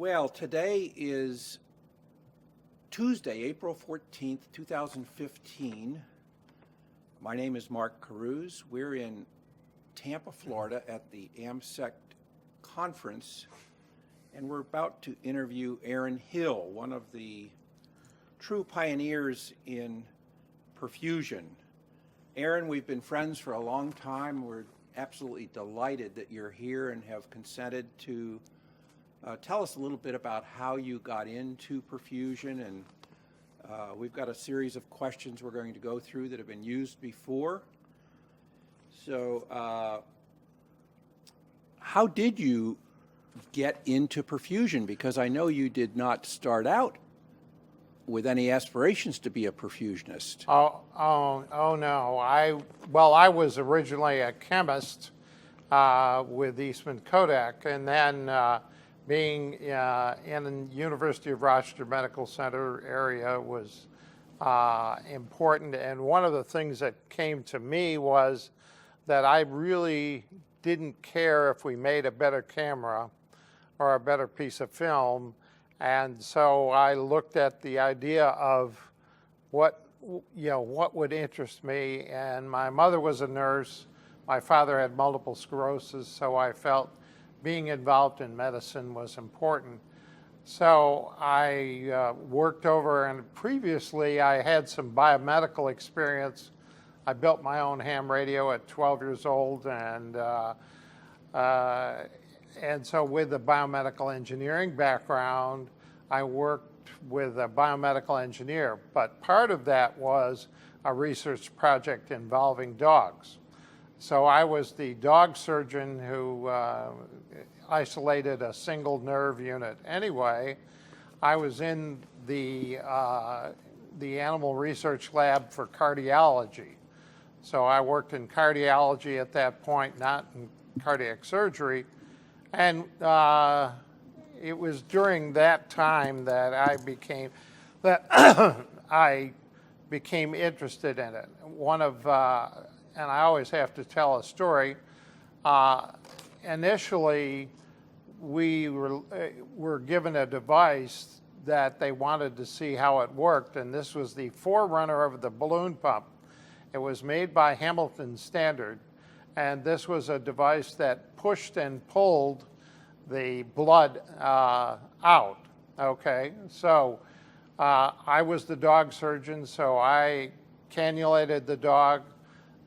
Well, today is Tuesday, April 14th, 2015. My name is Mark Caruso. We're in Tampa, Florida at the AmSECT conference, and we're about to interview Aaron Hill, one of the true pioneers in perfusion. Aaron, we've been friends for a long time. We're absolutely delighted that you're here and have consented to tell us a little bit about how you got into perfusion, and we've got a series of questions we're going to go through that have been used before. So how did you get into perfusion? Because I know you did not start out with any aspirations to be a perfusionist. Oh no. I was originally a chemist with Eastman Kodak, and then being in the University of Rochester Medical Center area was important. And one of the things that came to me was that I really didn't care if we made a better camera or a better piece of film. And so I looked at the idea of what would interest me. And my mother was a nurse. My father had multiple sclerosis, so I felt being involved in medicine was important. So I worked over, and previously I had some biomedical experience. I built my own ham radio at 12 years old, and so with a biomedical engineering background, I worked with a biomedical engineer, but part of that was a research project involving dogs. So I was the dog surgeon who isolated a single nerve unit. Anyway, I was in the animal research lab for cardiology. So I worked in cardiology at that point, not in cardiac surgery. And it was during that time that I became interested in it. And I always have to tell a story. Initially, we were given a device that they wanted to see how it worked, and this was the forerunner of the balloon pump. It was made by Hamilton Standard, and this was a device that pushed and pulled the blood out. Okay, so I was the dog surgeon, so I cannulated the dog.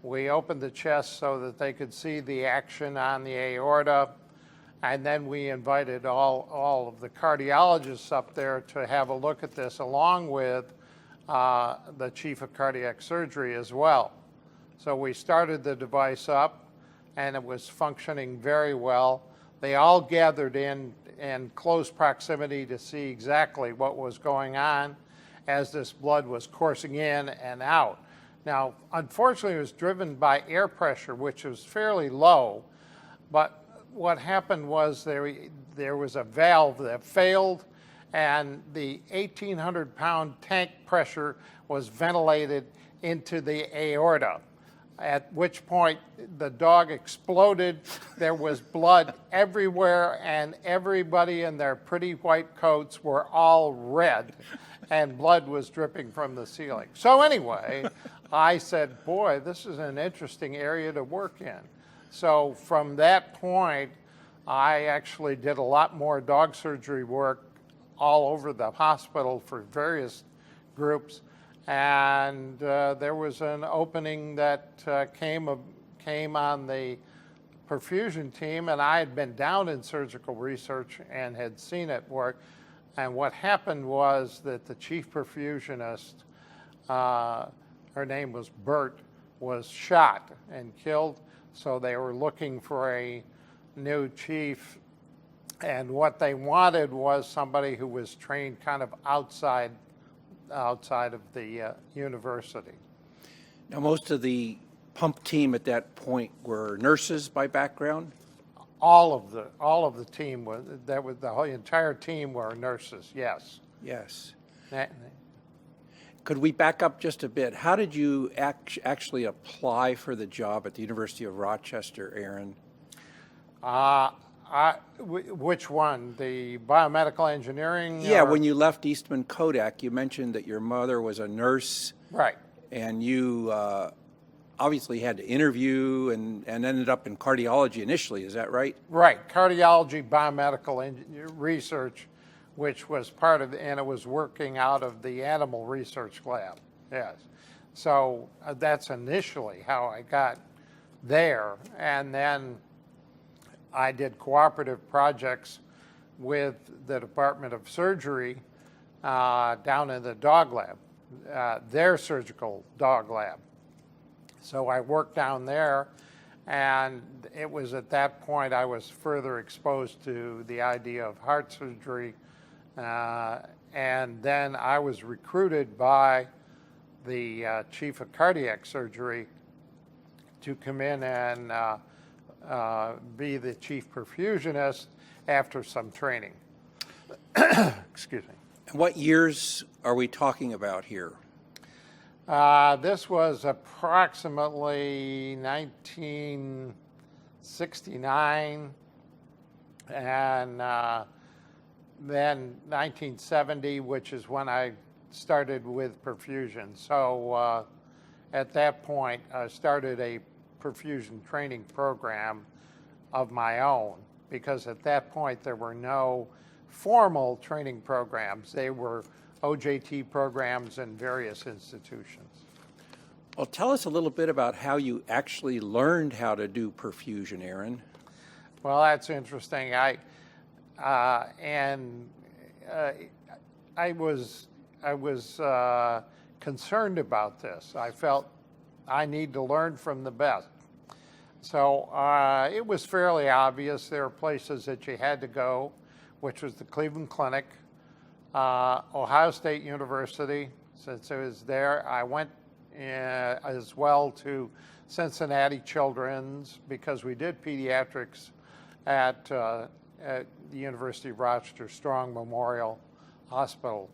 We opened the chest so that they could see the action on the aorta, and then we invited all of the cardiologists up there to have a look at this, along with the chief of cardiac surgery as well. So we started the device up, and it was functioning very well. They all gathered in close proximity to see exactly what was going on as this blood was coursing in and out. Now, unfortunately, it was driven by air pressure, which was fairly low, but what happened was there was a valve that failed, and the 1,800-pound tank pressure was ventilated into the aorta, at which point the dog exploded. There was blood everywhere, and everybody in their pretty white coats were all red, and blood was dripping from the ceiling. So anyway, I said, boy, this is an interesting area to work in. So from that point, I actually did a lot more dog surgery work all over the hospital for various groups. And there was an opening that came on the perfusion team, and I had been down in surgical research and had seen it work. And what happened was that the chief perfusionist, her name was Bert, was shot and killed. So they were looking for a new chief, and what they wanted was somebody who was trained kind of outside of the university. Now, most of the pump team at that point were nurses by background? All of the team was, the whole entire team were nurses, yes. Yes. Could we back up just a bit? How did you actually apply for the job at the University of Rochester, Aaron? Which one? The biomedical engineering? Yeah, or- when you left Eastman Kodak, you mentioned that your mother was a nurse, Right. and you obviously had to interview and ended up in cardiology initially. Is that right? Right. Cardiology, biomedical research, which was part of, and it was working out of the animal research lab. Yes. So that's initially how I got there. And then I did cooperative projects with the Department of Surgery down in the dog lab, their surgical dog lab. So I worked down there, and it was at that point I was further exposed to the idea of heart surgery. And then I was recruited by the chief of cardiac surgery to come in and be the chief perfusionist after some training. Excuse me. And what years are we talking about here? This was approximately 1969, and then 1970, which is when I started with perfusion. So at that point, I started a perfusion training program of my own, because at that point there were no formal training programs. They were OJT programs in various institutions. Well, tell us a little bit about how you actually learned how to do perfusion, Aaron. Well, that's interesting. I was concerned about this. I felt I need to learn from the best. So it was fairly obvious there were places that you had to go, which was the Cleveland Clinic, Ohio State University. Since I was there, I went as well to Cincinnati Children's, because we did pediatrics at the University of Rochester Strong Memorial Hospital.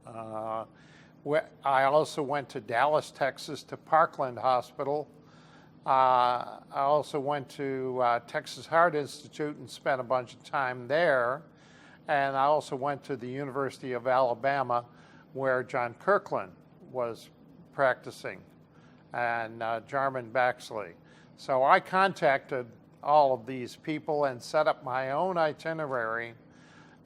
I also went to Dallas, Texas, to Parkland Hospital. I also went to Texas Heart Institute and spent a bunch of time there. And I also went to the University of Alabama, where John Kirkland was practicing, and Jarman Baxley. So I contacted all of these people and set up my own itinerary,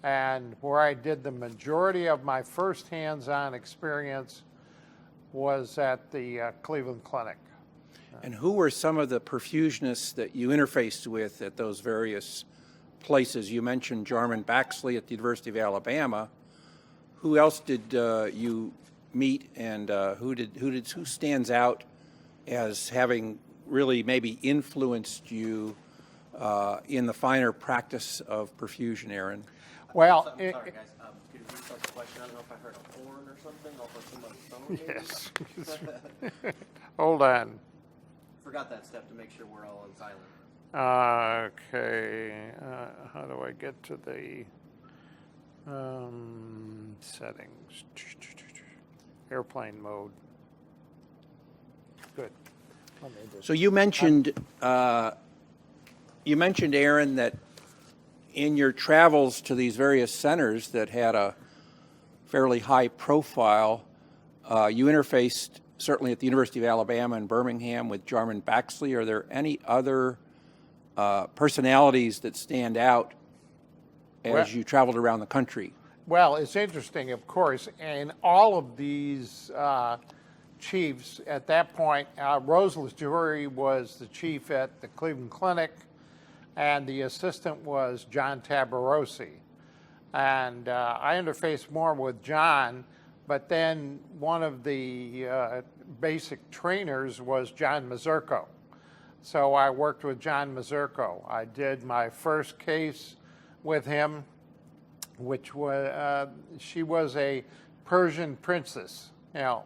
and where I did the majority of my first hands-on experience was at the Cleveland Clinic. And who were some of the perfusionists that you interfaced with at those various places? You mentioned Jarman Baxley at the University of Alabama. Who else did you meet, and who stands out as having really maybe influenced you in the finer practice of perfusion, Aaron? Well, I'm sorry, guys. Could you restart the question? I don't know if I heard a horn or something off of somebody's phone. Maybe? yes. Hold on. Forgot that step to make sure we're all on silent. Okay, how do I get to the settings? Airplane mode. Good. Let me just- So you mentioned, Aaron, that in your travels to these various centers that had a fairly high profile, you interfaced certainly at the University of Alabama in Birmingham with Jarman Baxley. Are there any other personalities that stand out as you traveled around the country? Well, it's interesting, of course, and all of these chiefs at that point, Rose LaJury was the chief at the Cleveland Clinic, and the assistant was John Tabarosi. And I interfaced more with John, but then one of the basic trainers was John Mazurko. So I worked with John Mazurko. I did my first case with him, which was, she was a Persian princess. You know,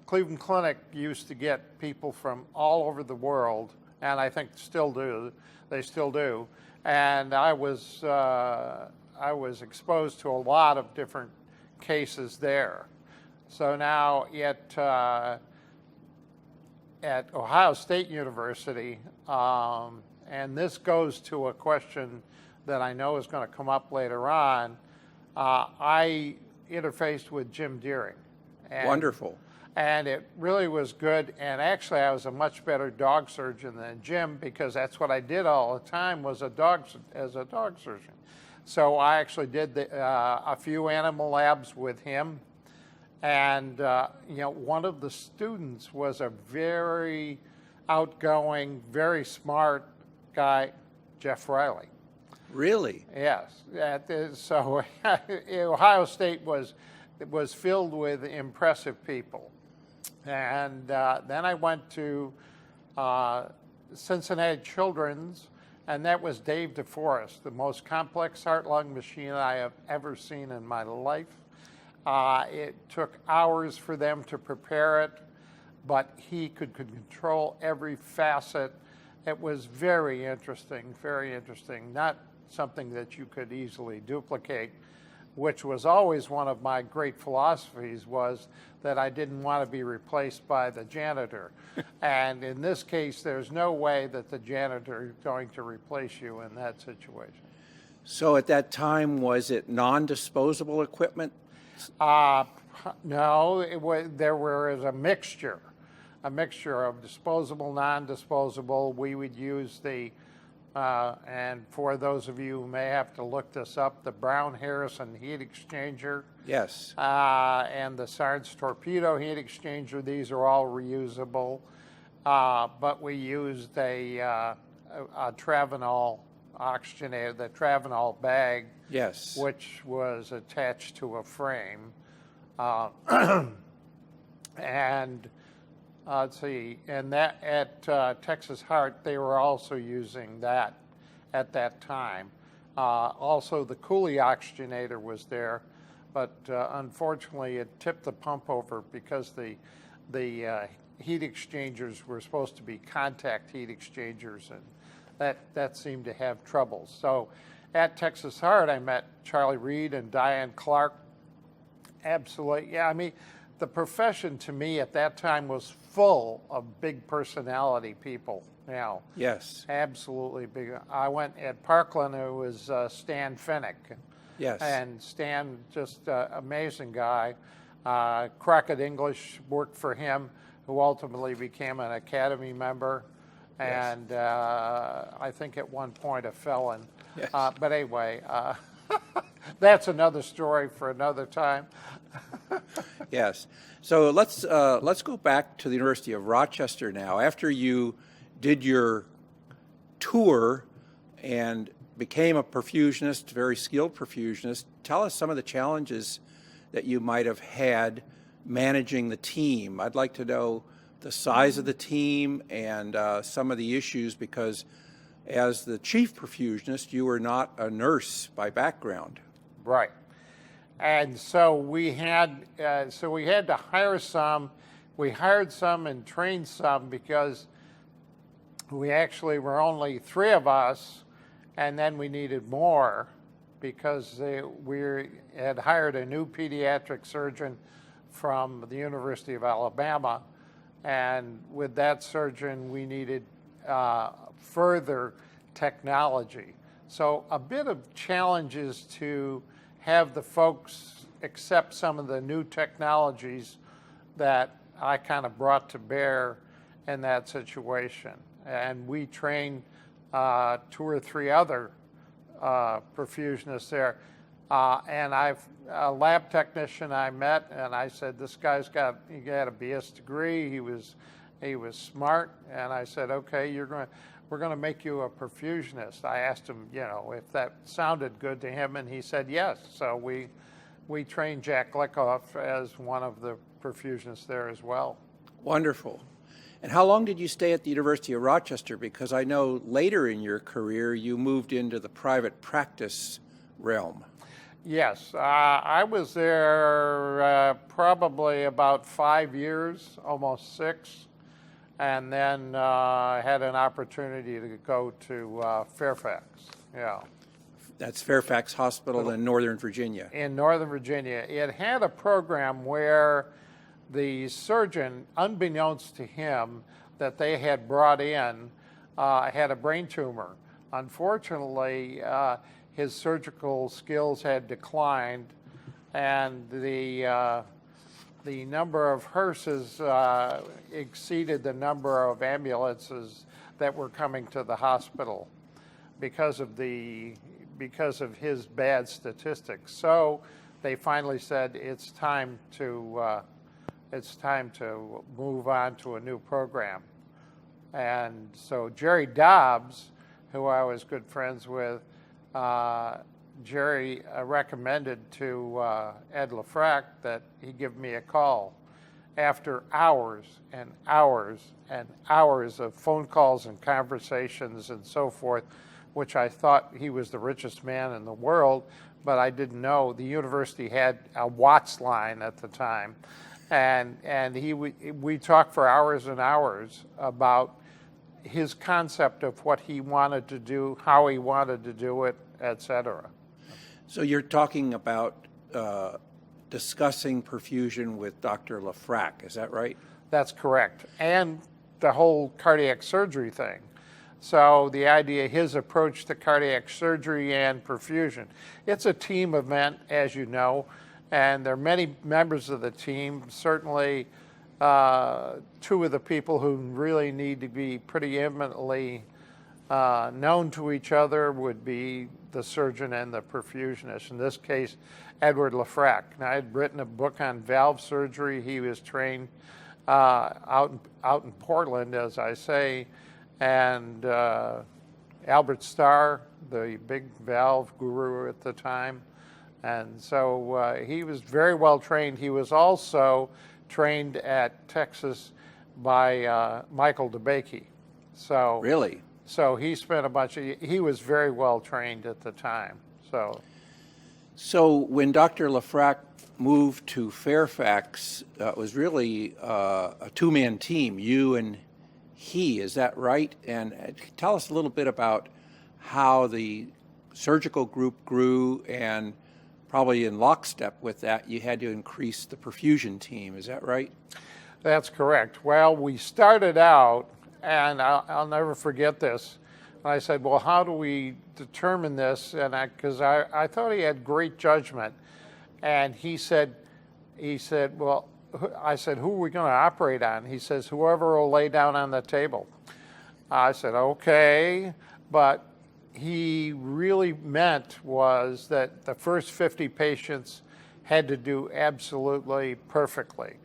Cleveland Clinic used to get people from all over the world, and I think still do. They still do. And I was exposed to a lot of different cases there. So now at Ohio State University, and this goes to a question that I know is going to come up later on. I interfaced with Jim Deering. And, Wonderful. And it really was good. And actually, I was a much better dog surgeon than Jim, because that's what I did all the time, was a dog surgeon. So I actually did a few animal labs with him. And one of the students was a very outgoing, very smart guy, Jeff Riley. Really? Yes. So Ohio State was filled with impressive people. And then I went to Cincinnati Children's, and that was Dave DeForest, the most complex heart-lung machine I have ever seen in my life. It took hours for them to prepare it, but he could control every facet. It was very interesting, not something that you could easily duplicate, which was always one of my great philosophies, was that I didn't want to be replaced by the janitor. And in this case, there's no way that the janitor is going to replace you in that situation. So at that time, was it non-disposable equipment? No, there was a mixture of disposable, non-disposable. We would use the, and for those of you who may have to look this up, the Brown-Harrison heat exchanger. Yes. And the Sarnes torpedo heat exchanger. These are all reusable. But we used a Travenol oxygenator, the Travenol bag. Yes. Which was attached to a frame. And let's see, and that at Texas Heart, they were also using that at that time. Also, the Cooley oxygenator was there, but unfortunately, it tipped the pump over because the heat exchangers were supposed to be contact heat exchangers, and that seemed to have trouble. So at Texas Heart, I met Charlie Reed and Diane Clark. Absolutely, yeah, I mean, the profession to me at that time was full of big personality people. Yes. Absolutely big. I went at Parkland, it was Stan Finnick. Yes. And Stan, just amazing guy. Crockett English worked for him, who ultimately became an Academy member. Yes. And I think at one point a felon. Yes. But anyway, that's another story for another time. Yes. So let's go back to the University of Rochester now. After you did your tour and became a perfusionist, very skilled perfusionist, tell us some of the challenges that you might have had managing the team. I'd like to know the size of the team and some of the issues, because as the chief perfusionist, you were not a nurse by background. Right. And so we had to hire some. We hired some and trained some, because we actually were only 3 of us, and then we needed more because we had hired a new pediatric surgeon from the University of Alabama, and with that surgeon we needed further technology. So a bit of challenges to have the folks accept some of the new technologies that I kind of brought to bear in that situation. And we trained 2 or 3 other perfusionists there. And a lab technician I met, and I said, this guy's got a BS degree. He was smart. And I said, okay, we're going to make you a perfusionist. I asked him, if that sounded good to him, and he said yes. So we trained Jack Lickoff as one of the perfusionists there as well. Wonderful. And how long did you stay at the University of Rochester? Because I know later in your career you moved into the private practice realm. Yes, I was there probably about 5 years, almost 6. And then I had an opportunity to go to Fairfax. Yeah. That's Fairfax Hospital in Northern Virginia. In Northern Virginia. It had a program where the surgeon, unbeknownst to him, that they had brought in, had a brain tumor. Unfortunately, his surgical skills had declined, and the number of hearses exceeded the number of ambulances that were coming to the hospital because of his bad statistics. So they finally said it's time to move on to a new program. And so Jerry Dobbs, who I was good friends with, Jerry recommended to Ed LaFrac that he give me a call. After hours and hours and hours of phone calls and conversations and so forth, which I thought he was the richest man in the world, but I didn't know the university had a Watts line at the time. And we talked for hours and hours about his concept of what he wanted to do, how he wanted to do it, etc. So you're talking about discussing perfusion with Dr. LaFrac, is that right? That's correct. And the whole cardiac surgery thing. So the idea, his approach to cardiac surgery and perfusion. It's a team event, as you know, and there are many members of the team. Certainly two of the people who really need to be pretty intimately known to each other would be the surgeon and the perfusionist. In this case, Edward LaFrac. Now, I had written a book on valve surgery. He was trained out in Portland, as I say, and Albert Starr, the big valve guru at the time. And so he was very well trained. He was also trained at Texas by Michael DeBakey. So Really? So he spent he was very well trained at the time. So when Dr. LaFrac moved to Fairfax, it was really a two-man team, you and he, is that right? And tell us a little bit about how the surgical group grew, and probably in lockstep with that, you had to increase the perfusion team, is that right? That's correct. Well, we started out, and I'll never forget this. I said, well, how do we determine this? And because I thought he had great judgment. And he said, well, I said, who are we going to operate on? He says, whoever will lay down on the table. I said, okay. But he really meant was that the first 50 patients had to do absolutely perfectly,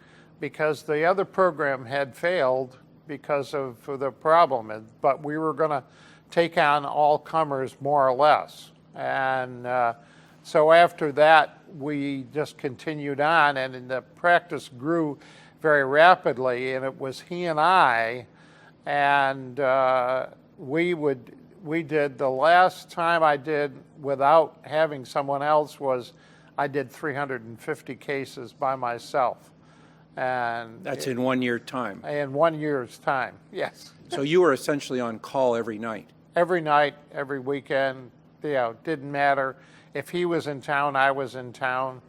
because the other program had failed because of the problem. But we were going to take on all comers more or less. And so after that, we just continued on, and the practice grew very rapidly, and it was he and I, and we did, the last time I did without having someone else was I did 350 cases by myself. And that's in 1 year time? In 1 year's time, yes. So you were essentially on call every night? Every night, every weekend, didn't matter. If he was in town, I was in town.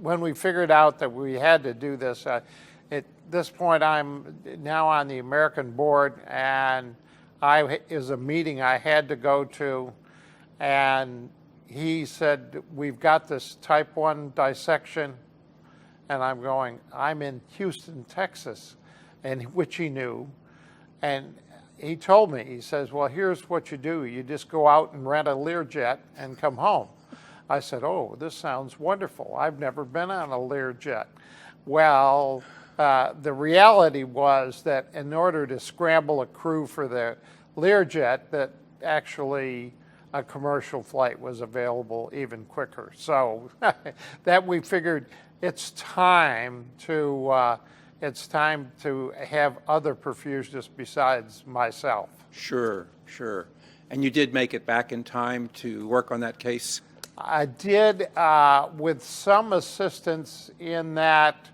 When we figured out that we had to do this, at this point I'm now on the American board, and is a meeting I had to go to, and he said, we've got this type 1 dissection, and I'm going, I'm in Houston, Texas, and which he knew. And he told me, he says, well, here's what you do. You just go out and rent a Learjet and come home. I said, oh, this sounds wonderful. I've never been on a Learjet. Well, the reality was that in order to scramble a crew for the Learjet, that actually a commercial flight was available even quicker. So that we figured it's time to have other perfusionists besides myself. Sure. And you did make it back in time to work on that case? I did, with some assistance in that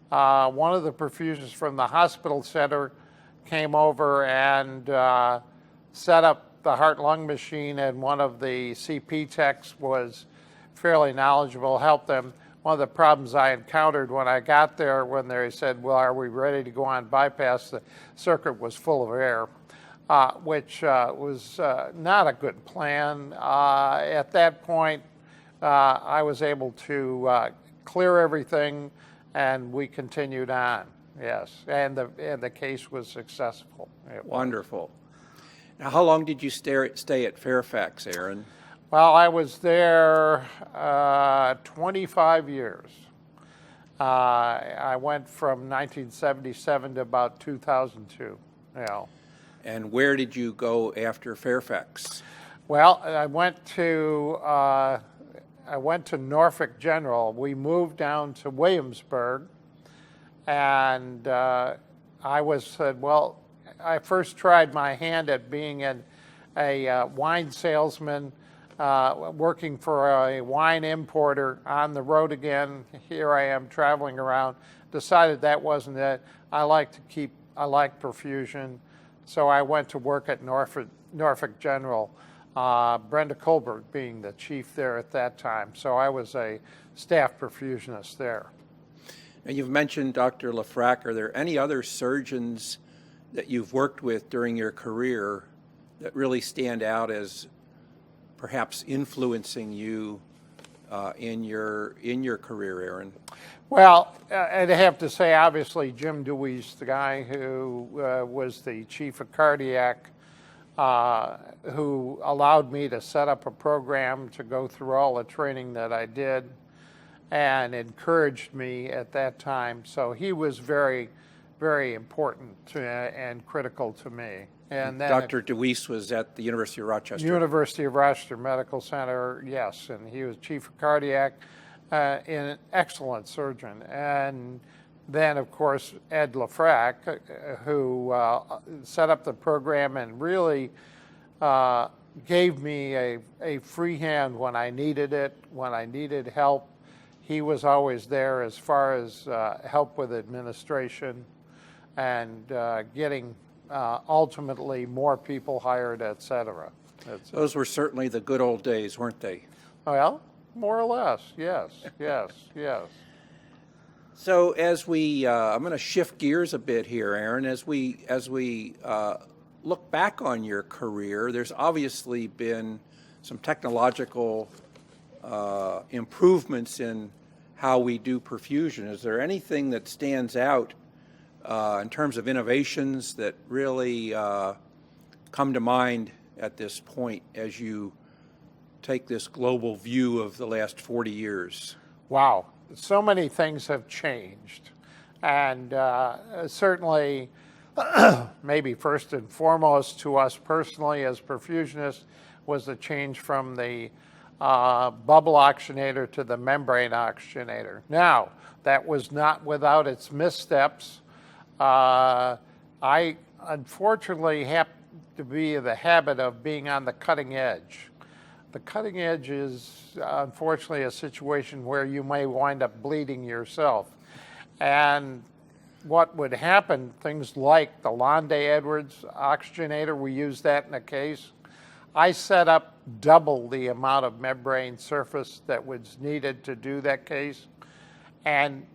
one of the perfusionists from the hospital center came over and set up the heart-lung machine, and one of the CP techs was fairly knowledgeable, helped them. one of the problems I encountered when I got there, when they said, well, are we ready to go on bypass? The circuit was full of air, which was not a good plan. At that point, I was able to clear everything, and we continued on. Yes, and the case was successful. Wonderful. Now, how long did you stay at Fairfax, Aaron? Well, I was there 25 years. I went from 1977 to about 2002. Yeah. And where did you go after Fairfax? Well, I went to Norfolk General. We moved down to Williamsburg, and I said, well, I first tried my hand at being a wine salesman, working for a wine importer on the road again. Here I am traveling around. Decided that wasn't it. I like perfusion, so I went to work at Norfolk General. Brenda Colbert being the chief there at that time. So I was a staff perfusionist there. Now, you've mentioned Dr. Lafrac. Are there any other surgeons that you've worked with during your career that really stand out as perhaps influencing you in your career, Aaron? Well, I'd have to say, obviously, Jim Dewey's the guy who was the chief of cardiac, who allowed me to set up a program to go through all the training that I did and encouraged me at that time. So he was very, very important and critical to me. And then Dr. DeWeese was at the University of Rochester. University of Rochester Medical Center, yes, and he was chief of cardiac, an excellent surgeon. And then, of course, Ed Lafrac, who set up the program and really gave me a free hand when I needed it, when I needed help. He was always there as far as help with administration and getting ultimately more people hired, et cetera. Those were certainly the good old days, weren't they? Well, more or less, yes, yes, yes. So as we, I'm going to shift gears a bit here, Aaron. As we look back on your career, there's obviously been some technological improvements in how we do perfusion. Is there anything that stands out in terms of innovations that really come to mind at this point as you take this global view of the last 40 years? Wow, so many things have changed. And certainly, maybe first and foremost to us personally as perfusionists, was the change from the bubble oxygenator to the membrane oxygenator. Now, that was not without its missteps. I unfortunately happen to be in the habit of being on the cutting edge. The cutting edge is unfortunately a situation where you may wind up bleeding yourself. And what would happen, things like the Londe Edwards oxygenator, we use that in a case. I set up double the amount of membrane surface that was needed to do that case. And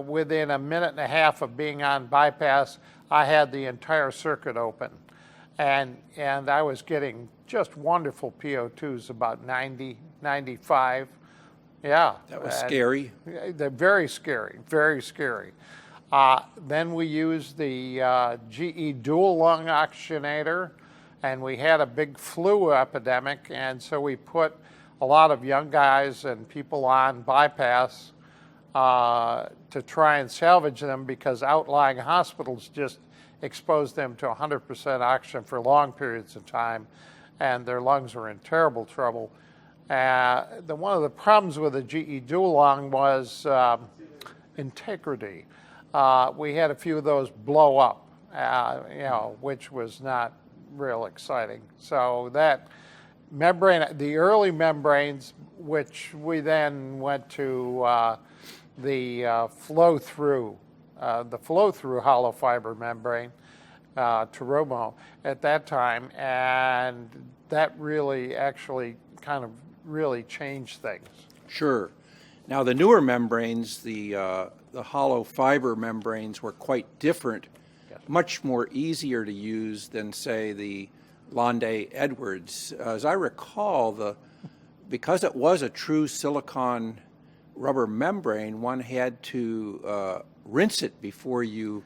within a minute and a half of being on bypass, I had the entire circuit open. And I was getting just wonderful PO2s, about 90, 95. Yeah. That was scary. They're very scary, very scary. Then we used the GE dual lung oxygenator, and we had a big flu epidemic, and so we put a lot of young guys and people on bypass to try and salvage them, because outlying hospitals just exposed them to 100% oxygen for long periods of time, and their lungs were in terrible trouble. One of the problems with the GE dual lung was integrity. We had a few of those blow up, which was not real exciting. So that membrane, the early membranes, which we then went to the flow-through hollow fiber membrane, Teromo at that time, and that really actually kind of really changed things. Sure. Now, the newer membranes, the hollow fiber membranes, were quite different, much more easier to use than, say, the Londe-Edwards. As I recall, because it was a true silicon rubber membrane, one had to rinse it before you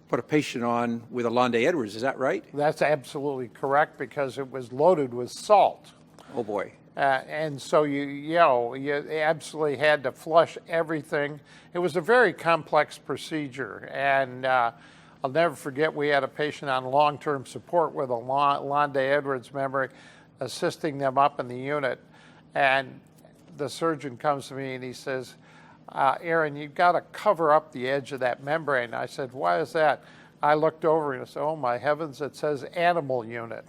put a patient on with a Londe-Edwards. Is that right? That's absolutely correct, because it was loaded with salt. Oh, boy. And so you absolutely had to flush everything. It was a very complex procedure, and I'll never forget, we had a patient on long-term support with a Londe-Edwards membrane, assisting them up in the unit, and the surgeon comes to me and he says, Aaron, you've got to cover up the edge of that membrane. I said, why is that? I looked over and I said, oh my heavens, it says animal unit,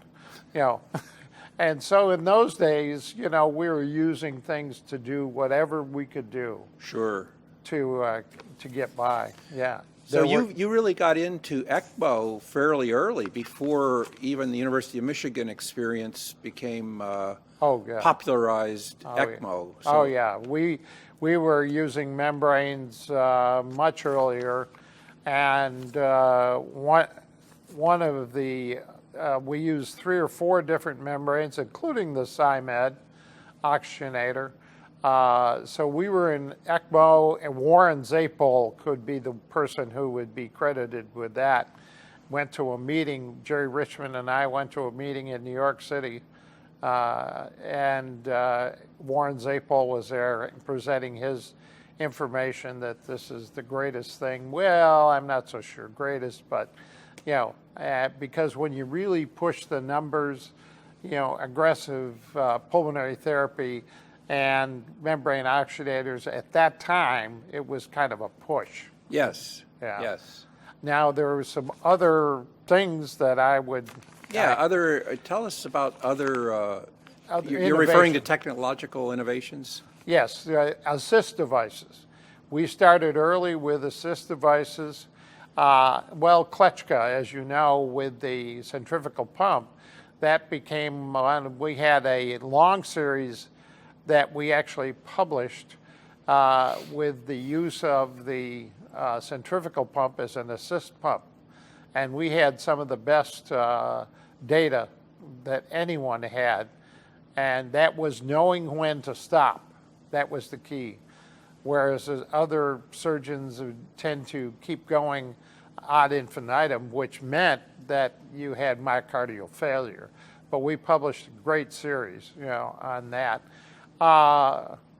And so in those days, we were using things to do whatever we could do. Sure. To get by, yeah. So you really got into ECMO fairly early, before even the University of Michigan experience became popularized ECMO. Yeah. Oh yeah, we were using membranes much earlier, and one of the we used 3 or 4 different membranes, including the SciMed oxygenator. So we were in ECMO, and Warren Zapol could be the person who would be credited with that. Went to a meeting, Jerry Richmond and I went to a meeting in New York City, and Warren Zapol was there presenting his information that this is the greatest thing. Well, I'm not so sure greatest, but because when you really push the numbers, aggressive pulmonary therapy and membrane oxygenators, at that time, it was kind of a push. Yes. Yeah. Yes. Now, there were some other things that I would... Tell us about other you're innovation. referring to technological innovations? Yes, assist devices. We started early with assist devices. Kletchka, as you know, with the centrifugal pump, that became one. We had a long series that we actually published with the use of the centrifugal pump as an assist pump. And we had some of the best data that anyone had, and that was knowing when to stop. That was the key. Whereas other surgeons tend to keep going ad infinitum, which meant that you had myocardial failure. But we published a great series, on that.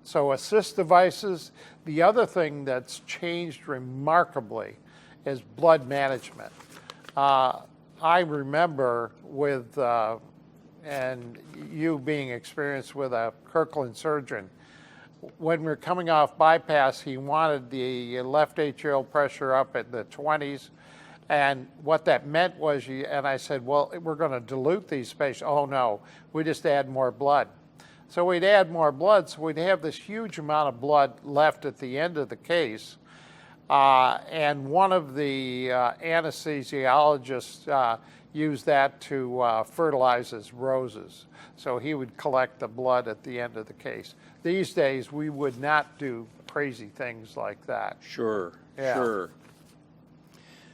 So assist devices. The other thing that's changed remarkably is blood management. I remember with, and you being experienced with a Kirkland surgeon, when we were coming off bypass, he wanted the left atrial pressure up at the 20s. And what that meant was, and I said, well, we're going to dilute these patients. Oh, no, we just add more blood. So we'd add more blood, so we'd have this huge amount of blood left at the end of the case. And one of the anesthesiologists used that to fertilize his roses. So he would collect the blood at the end of the case. These days, we would not do crazy things like that. Sure, Yeah. sure.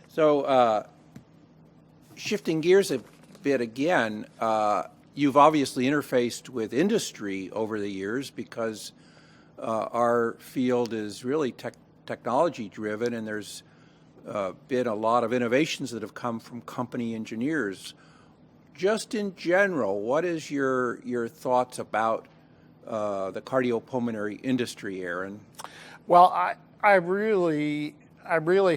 So shifting gears a bit again, you've obviously interfaced with industry over the years, because our field is really technology driven, and there's been a lot of innovations that have come from company engineers. Just in general, what is your thoughts about the cardiopulmonary industry, Aaron? Well, I really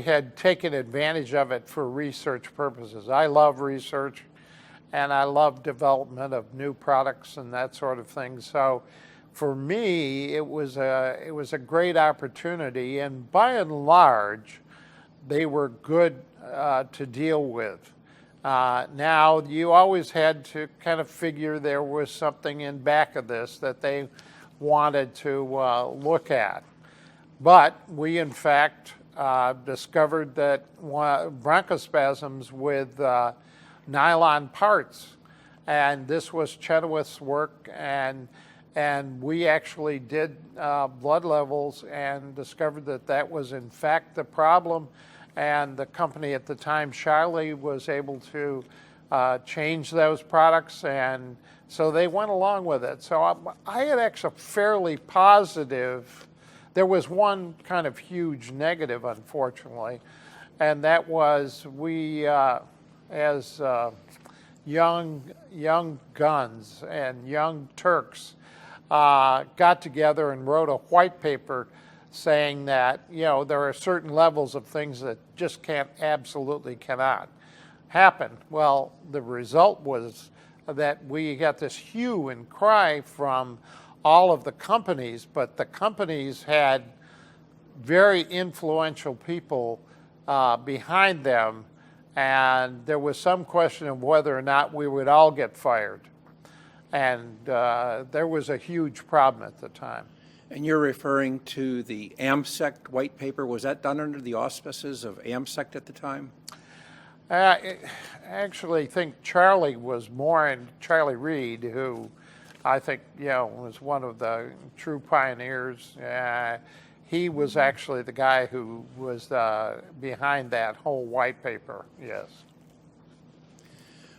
had taken advantage of it for research purposes. I love research, and I love development of new products and that sort of thing. So for me, it was a great opportunity, and by and large, they were good to deal with. Now, you always had to kind of figure there was something in back of this that they wanted to look at. But we, in fact, discovered that bronchospasms with nylon parts, and this was Chenoweth's work, and And we actually did blood levels and discovered that that was in fact the problem. And the company at the time, Charlie, was able to change those products, and so they went along with it. So I had actually fairly positive. There was one kind of huge negative, unfortunately, and that was we, as young guns and young Turks, got together and wrote a white paper saying that, you know, there are certain levels of things that just absolutely cannot happen. Well, the result was that we got this hue and cry from all of the companies, but the companies had very influential people behind them, and there was some question of whether or not we would all get fired. And there was a huge problem at the time. And you're referring to the AmSECT white paper. Was that done under the auspices of AmSECT at the time? I actually think Charlie was more in Charlie Reed, who I think, you know, was one of the true pioneers. He was actually the guy who was behind that whole white paper, yes.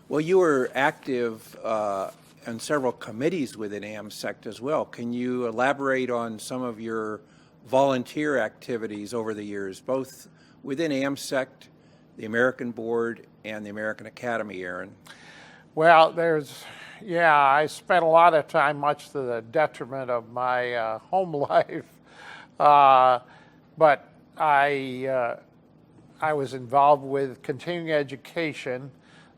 Well, you were active on several committees within AmSECT as well. Can you elaborate on some of your volunteer activities over the years, both within AmSECT, the American Board, and the American Academy, Aaron? Well, I spent a lot of time, much to the detriment of my home life, but I was involved with continuing education.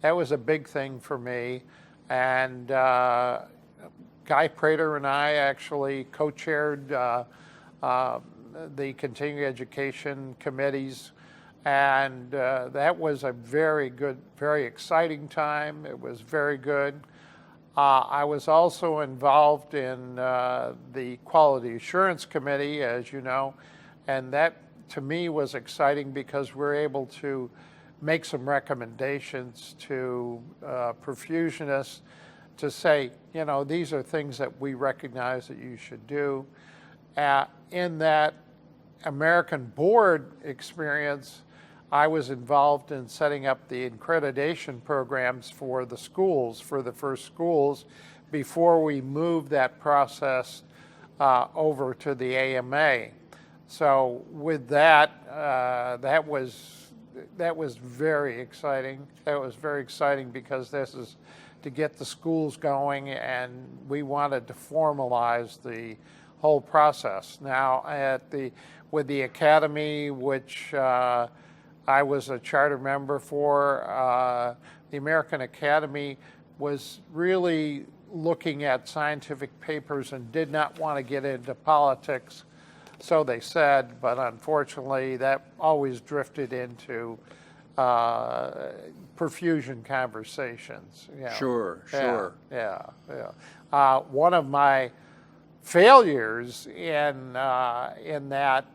That was a big thing for me. And Guy Prater and I actually co-chaired the continuing education committees, and that was a very good, very exciting time. It was very good. I was also involved in the Quality Assurance Committee, as you know, and that to me was exciting because we're able to make some recommendations to perfusionists to say, you know, these are things that we recognize that you should do. In that American Board experience, I was involved in setting up the accreditation programs for the schools, for the first schools, before we moved that process over to the AMA. So with that, that was very exciting. That was very exciting because this is to get the schools going, and we wanted to formalize the whole process. Now, with the Academy, which I was a charter member for, the American Academy was really looking at scientific papers and did not want to get into politics. So they said, but unfortunately that always drifted into perfusion conversations. You know. Sure. Yeah. One of my failures in that,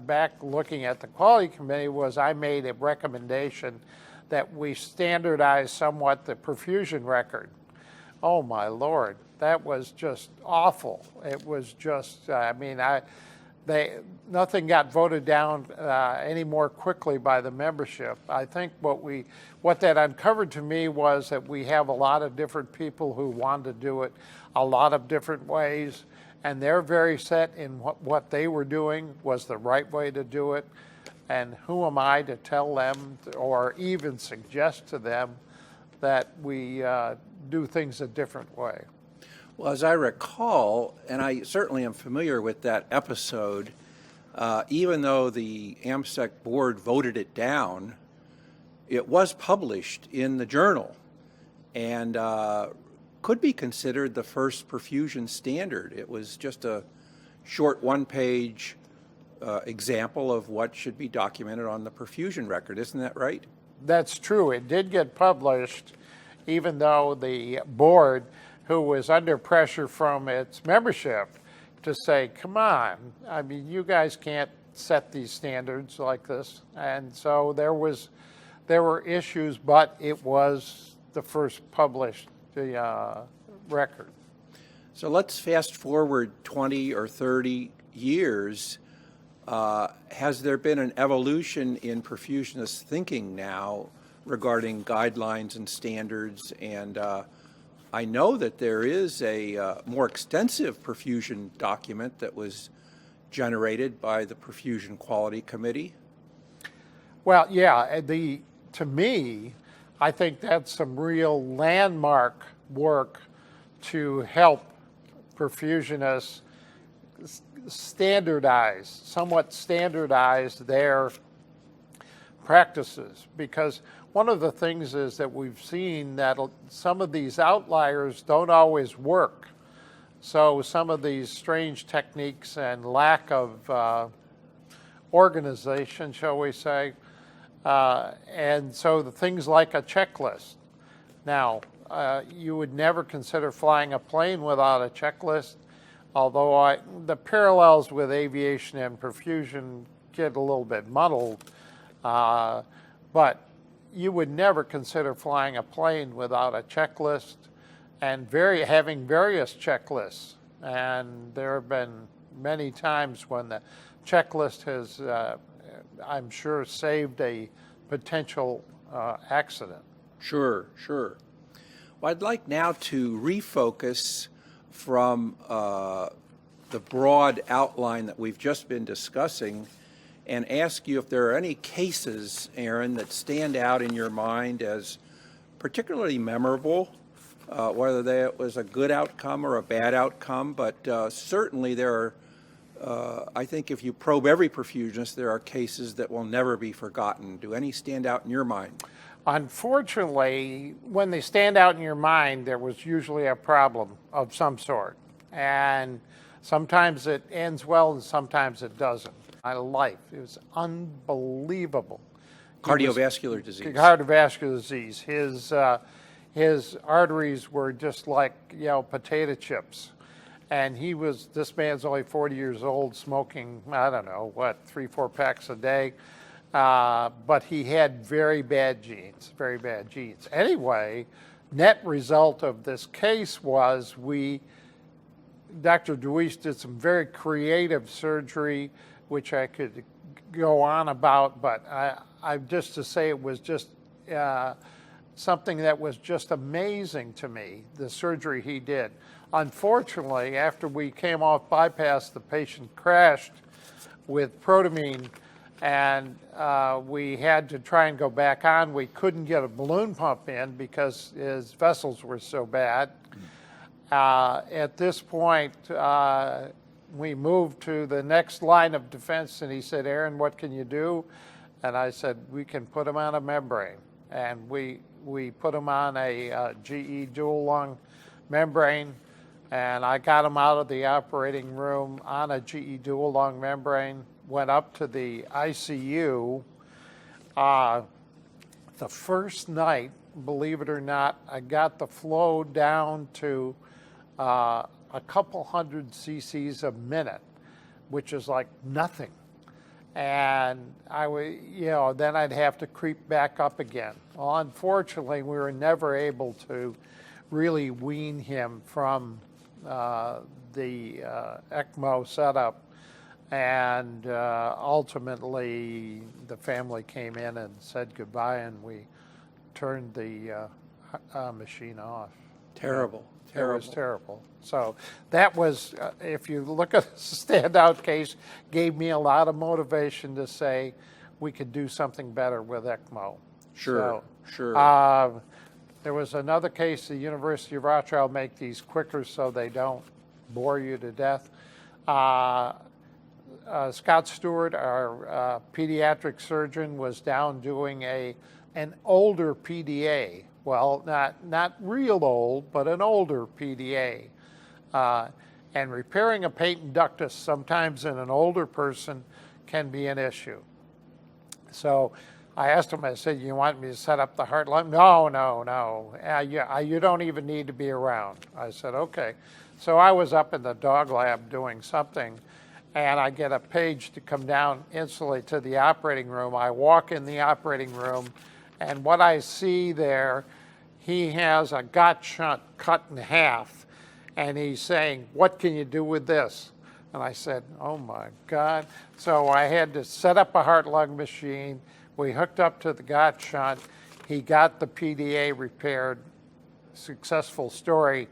back looking at the quality committee, was I made a recommendation that we standardize somewhat the perfusion record. Oh my Lord, that was just awful. It was just, nothing got voted down any more quickly by the membership. I think what that uncovered to me was that we have a lot of different people who want to do it a lot of different ways, and they're very set in what they were doing was the right way to do it. And who am I to tell them or even suggest to them that we do things a different way? Well, as I recall, and I certainly am familiar with that episode, even though the AmSECT board voted it down, it was published in the journal and could be considered the first perfusion standard. It was just a short one-page example of what should be documented on the perfusion record. Isn't that right? That's true. It did get published, even though the board, who was under pressure from its membership to say, come on, I mean, you guys can't set these standards like this. And so there were issues, but it was the first published record. So let's fast forward 20 or 30 years. Has there been an evolution in perfusionist thinking now regarding guidelines and standards? And I know that there is a more extensive perfusion document that was generated by the Perfusion Quality Committee. Well, yeah, to me, I think that's some real landmark work to help perfusionists somewhat standardize their practices, because one of the things is that we've seen that some of these outliers don't always work. So some of these strange techniques and lack of organization, shall we say, and so the things like a checklist. Now, you would never consider flying a plane without a checklist, although the parallels with aviation and perfusion get a little bit muddled, but you would never consider flying a plane without a checklist and having various checklists. And there have been many times when the checklist has, I'm sure, saved a potential accident. Sure, sure. Well, I'd like now to refocus from the broad outline that we've just been discussing and ask you if there are any cases, Aaron, that stand out in your mind as particularly memorable, whether that was a good outcome or a bad outcome, but certainly there are, I think if you probe every perfusionist, there are cases that will never be forgotten. Do any stand out in your mind? Unfortunately, when they stand out in your mind, there was usually a problem of some sort. And sometimes it ends well and sometimes it doesn't. My life, it was unbelievable. Cardiovascular disease. Cardiovascular disease. His arteries were just like, potato chips. And this man's only 40 years old, smoking, I don't know, 3-4 packs a day. But he had very bad genes. Anyway, net result of this case was Dr. Deweese did some very creative surgery, which I could go on about, but I just to say it was just something that was just amazing to me, the surgery he did. Unfortunately, after we came off bypass, the patient crashed with protamine, and we had to try and go back on. We couldn't get a balloon pump in because his vessels were so bad. At this point, we moved to the next line of defense, and he said, "Aaron, what can you do?" And I said, "We can put him on a membrane." And we put him on a GE dual lung membrane, and I got him out of the operating room on a GE dual lung membrane, went up to the ICU. The first night, believe it or not, I got the flow down to a couple hundred cc's a minute, which is like nothing. And then I'd have to creep back up again. Well, unfortunately, we were never able to really wean him from the ECMO setup. And ultimately, the family came in and said goodbye, and we turned the machine off. Terrible. It was terrible. So that was, if you look at the standout case, gave me a lot of motivation to say we could do something better with ECMO. Sure, So, sure. there was another case, the University of Rochester. I'll make these quicker so they don't bore you to death. Scott Stewart, our pediatric surgeon, was down doing an older PDA. Well, not real old, but an older PDA. And repairing a patent ductus sometimes in an older person can be an issue. So I asked him, I said, "You want me to set up the heart lung?" No. You don't even need to be around. I said, "Okay." So I was up in the dog lab doing something, and I get a page to come down instantly to the operating room. I walk in the operating room, and what I see there, he has a gut shunt cut in half, And he's saying, what can you do with this? And I said, oh my God. So I had to set up a heart-lung machine. We hooked up to the Gott shunt. He got the PDA repaired, successful story,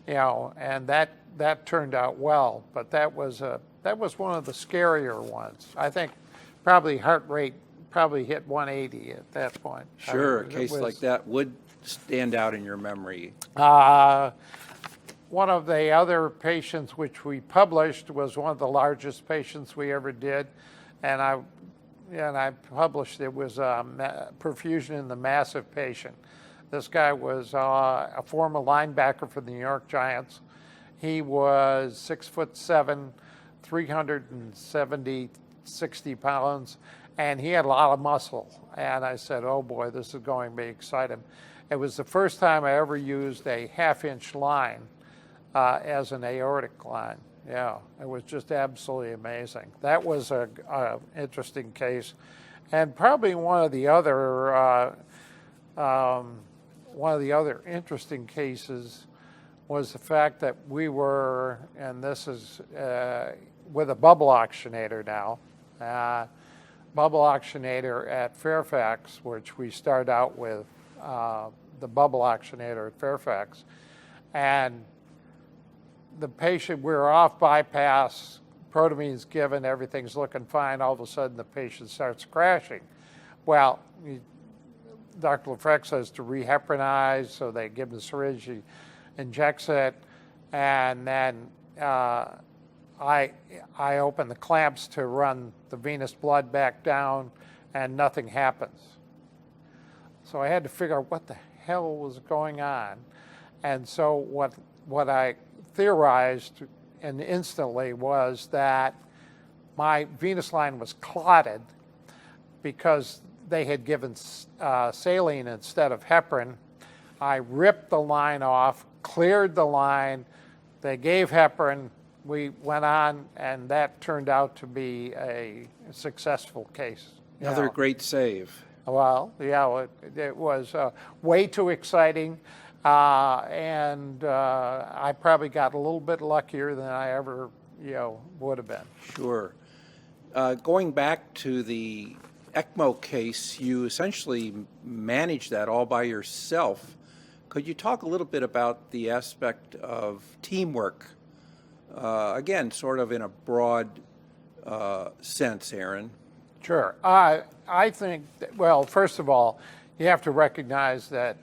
and that turned out well. But that was one of the scarier ones. I think probably heart rate probably hit 180 at that point. Sure, a case like that would stand out in your memory. One of the other patients which we published was one of the largest patients we ever did, and I published it was perfusion in the massive patient. This guy was a former linebacker for the New York Giants. He was 6'7", 370, 60 pounds, and he had a lot of muscle. And I said, oh boy, this is going to be exciting. It was the first time I ever used a half-inch line as an aortic line. Yeah, it was just absolutely amazing. That was a interesting case, and probably one of the other interesting cases was the fact that we were, and this is with a bubble oxygenator now, bubble oxygenator at Fairfax, which we started out with the bubble oxygenator at Fairfax, and the patient, we're off bypass, protamines given, everything's looking fine. All of a sudden, the patient starts crashing. Well, Dr. Lefrecq says to reheparinize, so they give him the syringe, he injects it, and then I open the clamps to run the venous blood back down, and nothing happens. So I had to figure out what the hell was going on. And so what I theorized and instantly was that my venous line was clotted because they had given saline instead of heparin. I ripped the line off, cleared the line, they gave heparin, we went on, and that turned out to be a successful case. Another great save. Well, yeah, it was way too exciting. And I probably got a little bit luckier than I ever, would have been. Sure. Going back to the ECMO case, you essentially managed that all by yourself. Could you talk a little bit about the aspect of teamwork? Again, sort of in a broad sense, Aaron. Sure. I think, well, first of all, you have to recognize that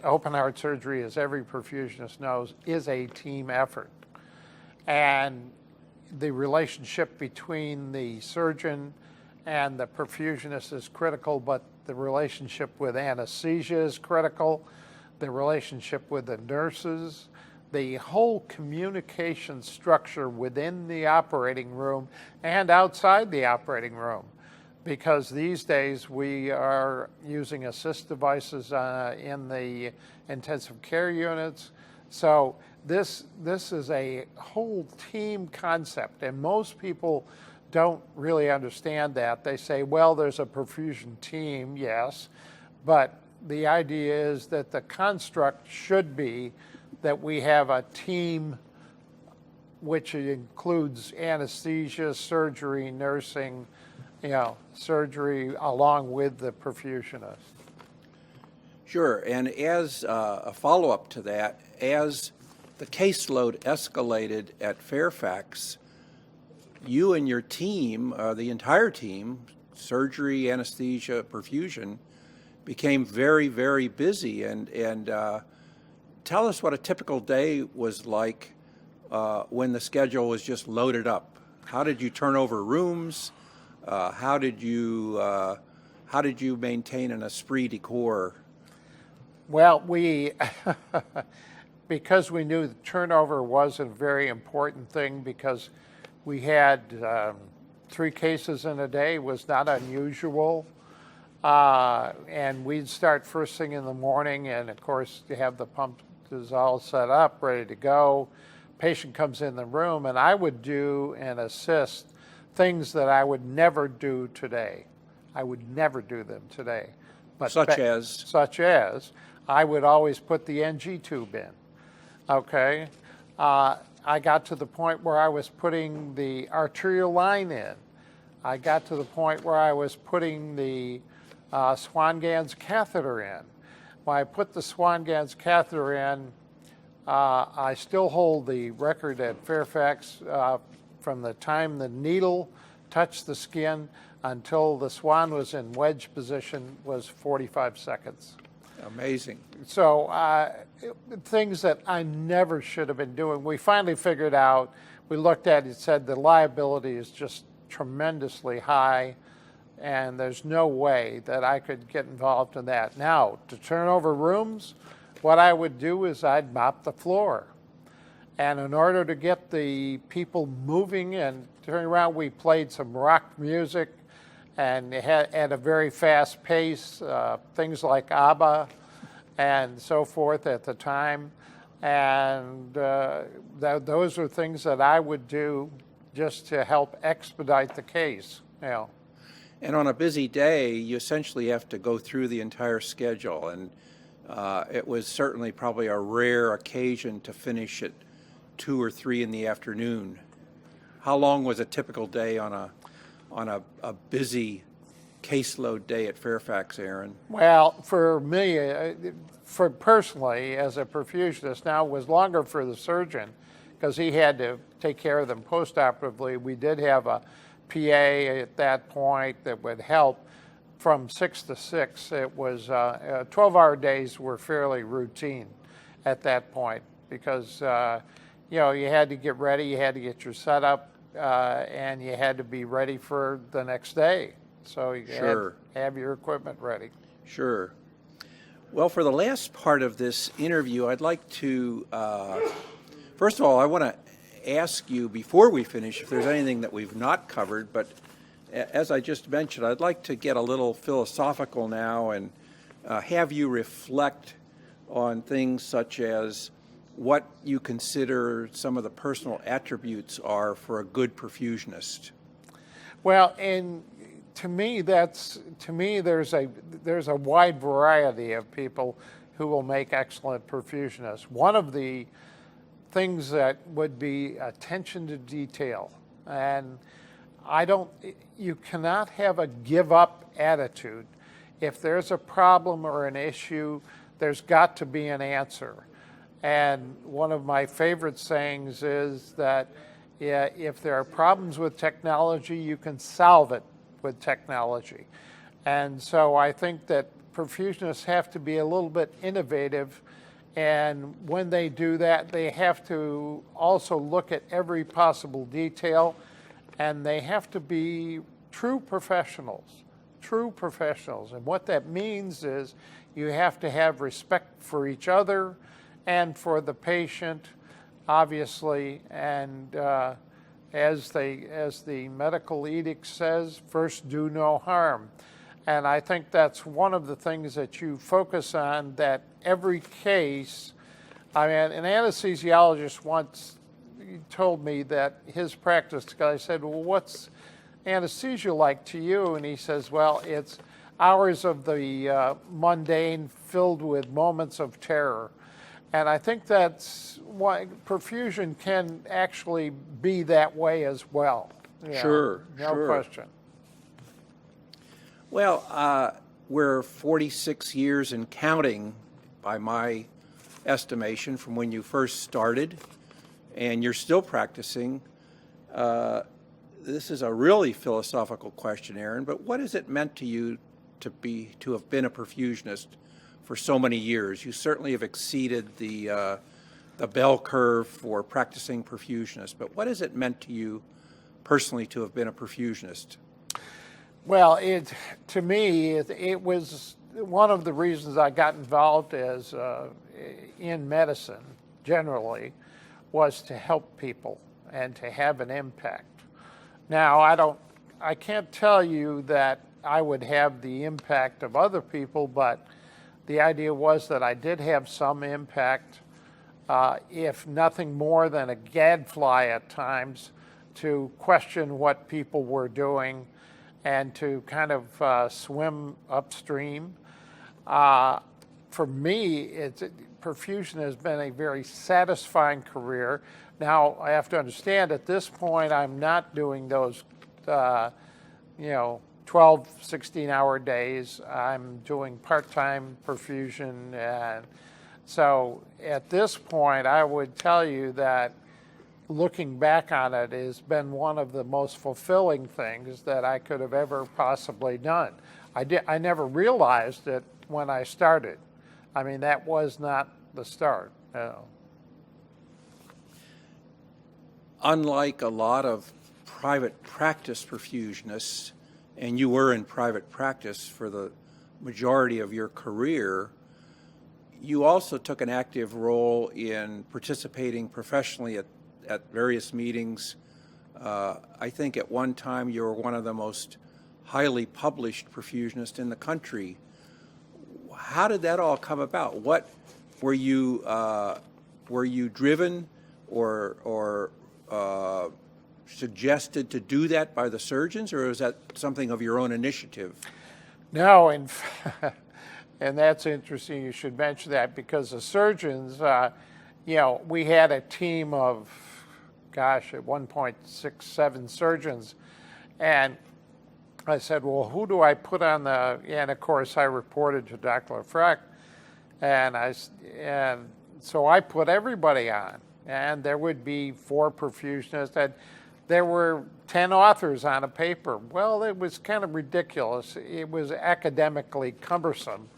open heart surgery, as every perfusionist knows, is a team effort. And the relationship between the surgeon and the perfusionist is critical, but the relationship with anesthesia is critical, the relationship with the nurses, the whole communication structure within the operating room and outside the operating room. Because these days we are using assist devices in the intensive care units. So this is a whole team concept, and most people don't really understand that. They say, well, there's a perfusion team, yes, but the idea is that the construct should be that we have a team which includes anesthesia, surgery, nursing, surgery along with the perfusionist. Sure, and as a follow-up to that, as the caseload escalated at Fairfax, you and your team, the entire team, surgery, anesthesia, perfusion, became very, very busy. And tell us what a typical day was like when the schedule was just loaded up. How did you turn over rooms? How did you maintain an esprit de corps? Well, we, because we knew the turnover was a very important thing, because we had 3 cases in a day was not unusual. And we'd start first thing in the morning, and of course you have the pump is all set up, ready to go. Patient comes in the room, and I would do and assist things that I would never do today. I would never do them today. But Such as? Such as, I would always put the NG tube in, okay? I got to the point where I was putting the arterial line in. I got to the point where I was putting the Swan-Ganz catheter in. When I put the Swan-Ganz catheter in, I still hold the record at Fairfax from the time the needle touched the skin until the swan was in wedge position was 45 seconds. Amazing. So things that I never should have been doing. We finally figured out, we looked at it, said the liability is just tremendously high, and there's no way that I could get involved in that. Now, to turn over rooms, what I would do is I'd mop the floor. And in order to get the people moving and turning around, we played some rock music and had at a very fast pace, things like ABBA and so forth at the time. And those are things that I would do just to help expedite the case. You know. And on a busy day, you essentially have to go through the entire schedule. And it was certainly probably a rare occasion to finish at 2 or 3 in the afternoon. How long was a typical day on a busy caseload day at Fairfax, Aaron? Well, for me, for personally, as a perfusionist, now it was longer for the surgeon because he had to take care of them postoperatively. We did have a PA at that point that would help from 6 to 6. It was 12-hour days were fairly routine at that point because you know, you had to get ready, you had to get your setup, and you had to be ready for the next day. So you had to have your equipment ready. Sure. Well, for the last part of this interview, I'd like to, first of all, I want to ask you before we finish if there's anything that we've not covered, but as I just mentioned, I'd like to get a little philosophical now and have you reflect on things such as what you consider some of the personal attributes are for a good perfusionist. Well, and to me, there's a wide variety of people who will make excellent perfusionists. One of the things that would be attention to detail, and you cannot have a give up attitude. If there's a problem or an issue, there's got to be an answer. And one of my favorite sayings is that if there are problems with technology, you can solve it with technology. And so I think that perfusionists have to be a little bit innovative, and when they do that, they have to also look at every possible detail, and they have to be true professionals. And what that means is you have to have respect for each other and for the patient, obviously, and as the medical edict says, first do no harm. And I think that's one of the things that you focus on, that every case, I mean, an anesthesiologist once told me that his practice, I said, well, what's anesthesia like to you? And he says, well, it's hours of the mundane filled with moments of terror. And I think that's why perfusion can actually be that way as well. Sure, no question. Well, we're 46 years and counting, by my estimation, from when you first started, and you're still practicing. This is a really philosophical question, Aaron, but what has it meant to you to have been a perfusionist for so many years? You certainly have exceeded the bell curve for practicing perfusionist, but what has it meant to you personally to have been a perfusionist? Well, to me, it was one of the reasons I got involved in medicine generally, was to help people and to have an impact. Now, I can't tell you that I would have the impact of other people, but the idea was that I did have some impact, if nothing more than a gadfly at times, to question what people were doing and to kind of swim upstream. For me, perfusion has been a very satisfying career. Now, I have to understand at this point, I'm not doing those, 12, 16-hour days. I'm doing part-time perfusion. And so at this point, I would tell you that looking back on it has been one of the most fulfilling things that I could have ever possibly done. I never realized it when I started. I mean, that was not the start. Unlike a lot of private practice perfusionists, and you were in private practice for the majority of your career, you also took an active role in participating professionally at various meetings. I think at one time you were one of the most highly published perfusionists in the country. How did that all come about? What were you driven or suggested to do that by the surgeons, or was that something of your own initiative? No, and that's interesting you should mention that, because the surgeons, we had a team of, at one point, 6, 7 surgeons, and I said, well, who do I put on and of course I reported to Dr. Lefrak, and so I put everybody on, and there would be 4 perfusionists, and there were 10 authors on a paper. Well, it was kind of ridiculous. It was academically cumbersome.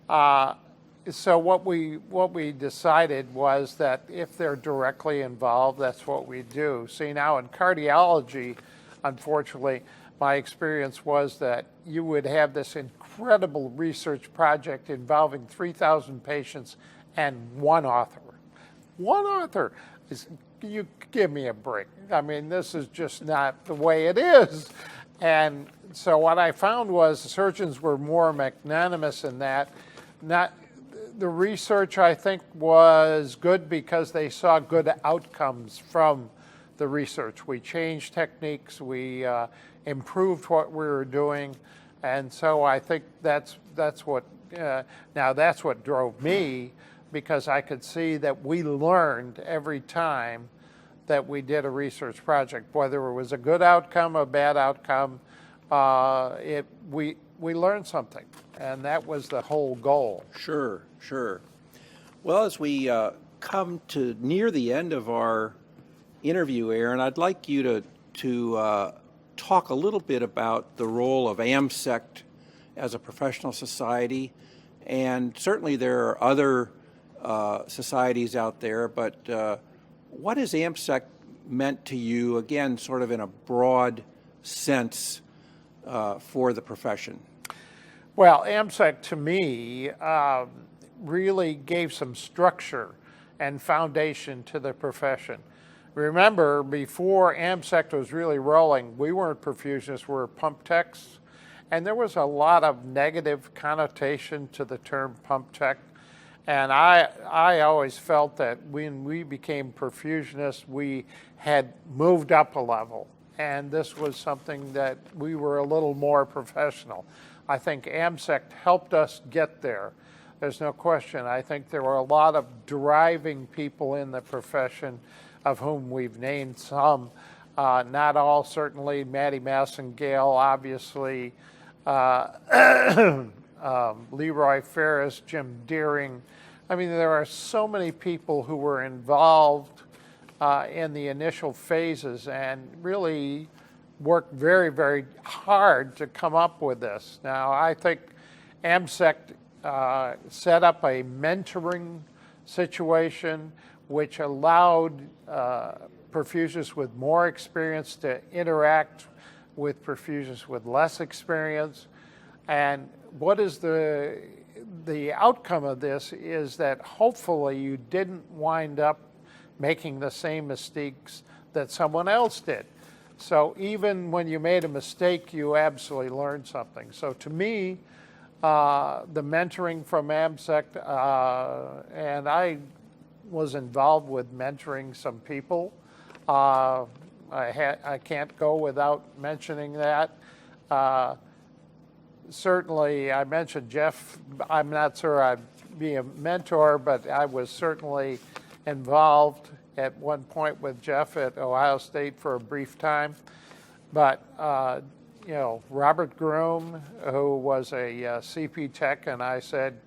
So what we decided was that if they're directly involved, that's what we do. See, now in cardiology, unfortunately, my experience was that you would have this incredible research project involving 3,000 patients and 1 author. 1 author. You give me a break. I mean, this is just not the way it is. And so what I found was surgeons were more magnanimous in that. The research, I think, was good because they saw good outcomes from the research. We changed techniques, we improved what we were doing, and so I think that's what drove me, because I could see that we learned every time that we did a research project, whether it was a good outcome, a bad outcome, we learned something, and that was the whole goal. Sure. Well, as we come to near the end of our interview, Aaron, I'd like you to talk a little bit about the role of AmSECT as a professional society, and certainly there are other societies out there, but what has AmSECT meant to you, again, sort of in a broad sense, for the profession? Well, AmSECT to me really gave some structure and foundation to the profession. Remember, before AmSECT was really rolling, we weren't perfusionists, we were pump techs, and there was a lot of negative connotation to the term pump tech. And I always felt that when we became perfusionists, we had moved up a level, and this was something that we were a little more professional. I think AmSECT helped us get there. There's no question. I think there were a lot of driving people in the profession, of whom we've named some, not all, certainly. Matty Massengale, obviously, Leroy Ferris, Jim Deering. I mean, there are so many people who were involved in the initial phases and really worked very, very hard to come up with this. Now, I think AmSECT set up a mentoring situation which allowed perfusionists with more experience to interact with perfusionists with less experience. And what is the outcome of this is that hopefully you didn't wind up making the same mistakes that someone else did. So even when you made a mistake, you absolutely learned something. So to me, the mentoring from AmSECT, and I was involved with mentoring some people. I can't go without mentioning that. Certainly, I mentioned Jeff. I'm not sure I've be a mentor, but I was certainly involved at one point with Jeff at Ohio State for a brief time. But, you know, Robert Groom, who was a CP tech, and I said,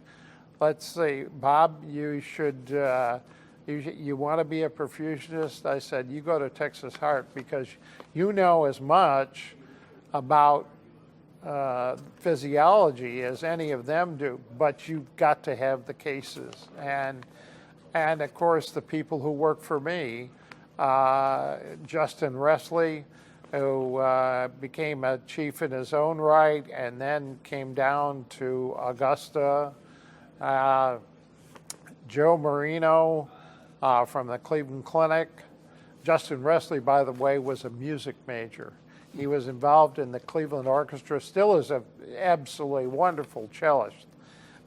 let's see, Bob, you should, you want to be a perfusionist? I said, you go to Texas Heart because you know as much about physiology as any of them do, but you've got to have the cases. And of course, the people who work for me, Justin Resley, who became a chief in his own right and then came down to Augusta, Joe Marino from the Cleveland Clinic. Justin Resley, by the way, was a music major. He was involved in the Cleveland Orchestra, still is an absolutely wonderful cellist.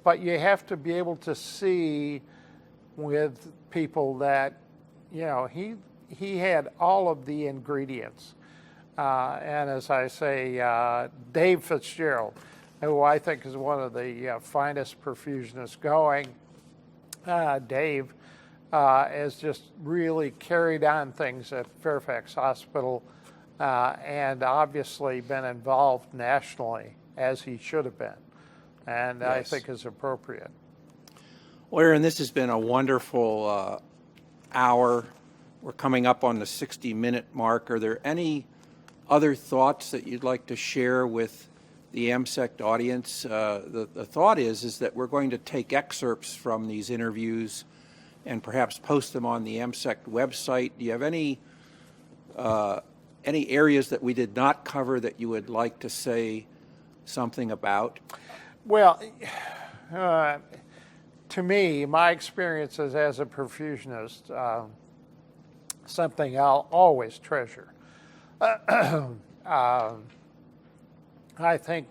But you have to be able to see with people that, you know, he had all of the ingredients. And as I say, Dave Fitzgerald, who I think is one of the finest perfusionists going, Dave has just really carried on things at Fairfax Hospital and obviously been involved nationally, as he should have been, and yes. I think is appropriate. Well, Aaron, this has been a wonderful hour. We're coming up on the 60-minute mark. Are there any other thoughts that you'd like to share with the AmSECT audience? The thought is that we're going to take excerpts from these interviews and perhaps post them on the AmSECT website. Do you have any areas that we did not cover that you would like to say something about? Well, to me, my experiences as a perfusionist, something I'll always treasure. I think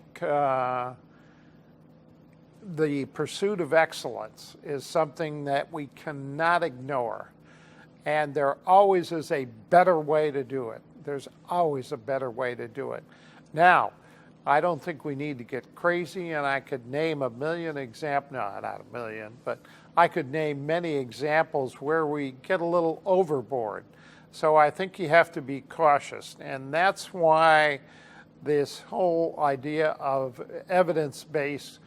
the pursuit of excellence is something that we cannot ignore. And there always is a better way to do it. There's always a better way to do it. Now, I don't think we need to get crazy, and I could name a million examples, no, not a million, but I could name many examples where we get a little overboard. So I think you have to be cautious, and that's why this whole idea of evidence-based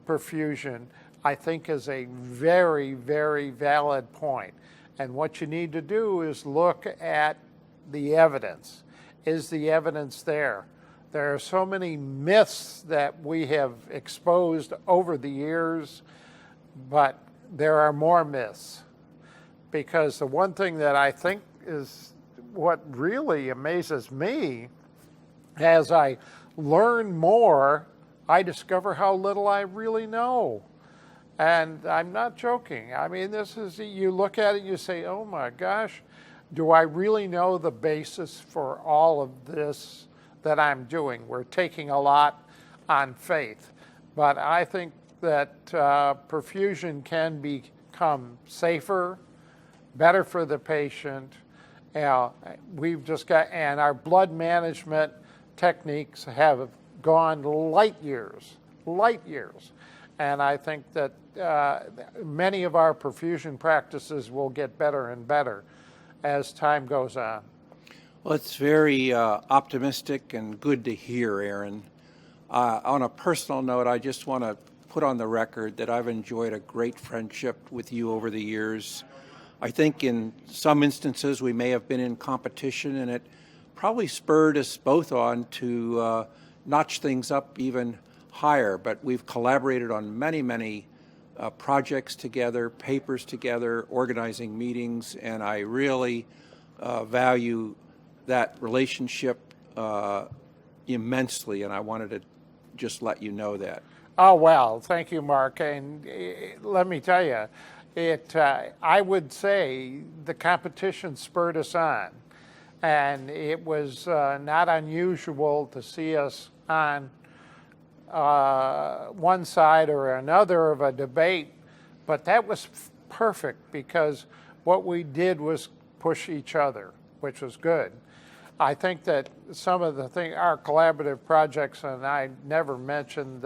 perfusion, I think, is a very, very valid point. And what you need to do is look at the evidence. Is the evidence there? There are so many myths that we have exposed over the years, but there are more myths. Because the one thing that I think is what really amazes me, as I learn more, I discover how little I really know. And I'm not joking. I mean, this is, you look at it and you say, oh my gosh, do I really know the basis for all of this that I'm doing? We're taking a lot on faith. But I think that perfusion can become safer, better for the patient. We've just got, and our blood management techniques have gone light years. And I think that many of our perfusion practices will get better and better as time goes on. Well, it's very optimistic and good to hear, Aaron. On a personal note, I just want to put on the record that I've enjoyed a great friendship with you over the years. I think in some instances we may have been in competition, and it probably spurred us both on to notch things up even higher. But we've collaborated on many projects together, papers together, organizing meetings, and I really value that relationship immensely, and I wanted to just let you know that. Oh, well, thank you, Mark. And let me tell you, I would say the competition spurred us on. And it was not unusual to see us on one side or another of a debate, but that was perfect because what we did was push each other, which was good. I think that some of the things, our collaborative projects, and I never mentioned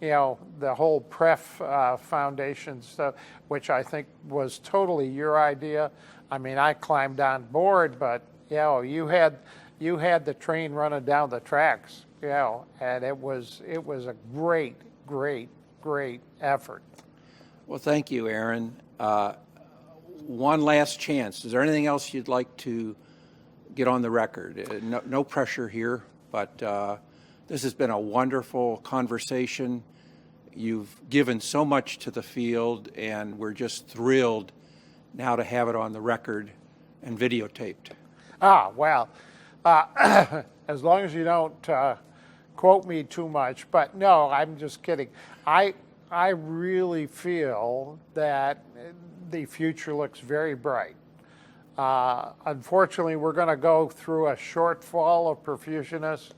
you know, the whole Foundation stuff, which I think was totally your idea. I mean, I climbed on board, but, you know, you had the train running down the tracks, you know, and it was a great, great, great effort. Well, thank you, Aaron. One last chance. Is there anything else you'd like to get on the record? No pressure here, but this has been a wonderful conversation. You've given so much to the field, and we're just thrilled now to have it on the record and videotaped. Ah, well, as long as you don't quote me too much, but no, I'm just kidding. I really feel that the future looks very bright. Unfortunately, we're going to go through a shortfall of perfusionists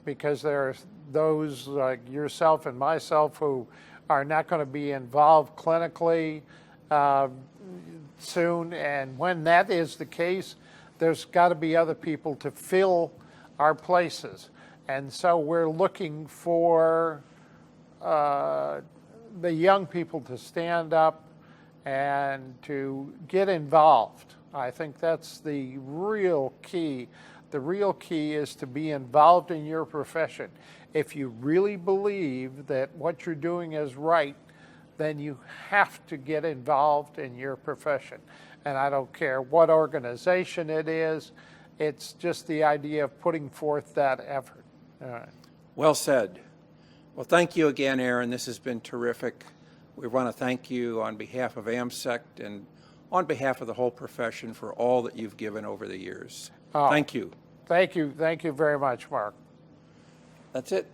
because there's those like yourself and myself who are not going to be involved clinically soon. And when that is the case, there's got to be other people to fill our places. And so we're looking for the young people to stand up and to get involved. I think that's the real key. The real key is to be involved in your profession. If you really believe that what you're doing is right, then you have to get involved in your profession. And I don't care what organization it is, it's just the idea of putting forth that effort. All right. Well said. Well, thank you again, Aaron. This has been terrific. We want to thank you on behalf of AmSECT and on behalf of the whole profession for all that you've given over the years. Thank you. Thank you. Thank you very much, Mark. That's it.